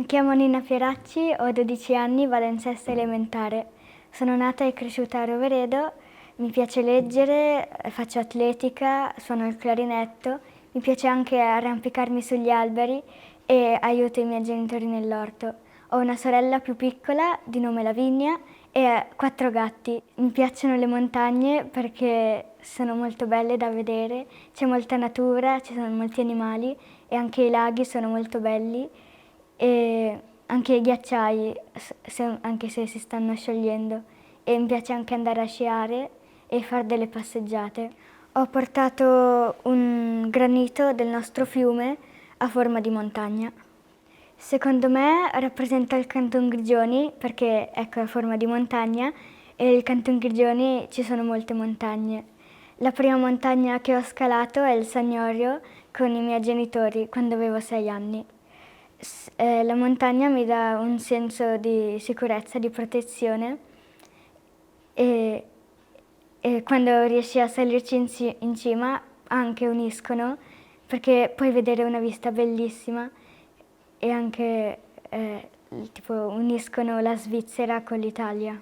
Mi chiamo Nina Pieracci, ho 12 anni, vado in sesta elementare. Sono nata e cresciuta a Roveredo, mi piace leggere, faccio atletica, suono il clarinetto, mi piace anche arrampicarmi sugli alberi e aiuto i miei genitori nell'orto. Ho una sorella più piccola di nome Lavinia e 4 gatti. Mi piacciono le montagne perché sono molto belle da vedere, c'è molta natura, ci sono molti animali e anche i laghi sono molto belli e anche i ghiacciai, anche se si stanno sciogliendo. E mi piace anche andare a sciare e fare delle passeggiate. Ho portato un granito del nostro fiume a forma di montagna. Secondo me rappresenta il Canton Grigioni perché ecco, è a forma di montagna e il Canton Grigioni ci sono molte montagne. La prima montagna che ho scalato è il Sagnorio con i miei genitori quando avevo 6 anni. La montagna mi dà un senso di sicurezza, di protezione e, e quando riesci a salirci in cima anche uniscono perché puoi vedere una vista bellissima e anche tipo uniscono la Svizzera con l'Italia.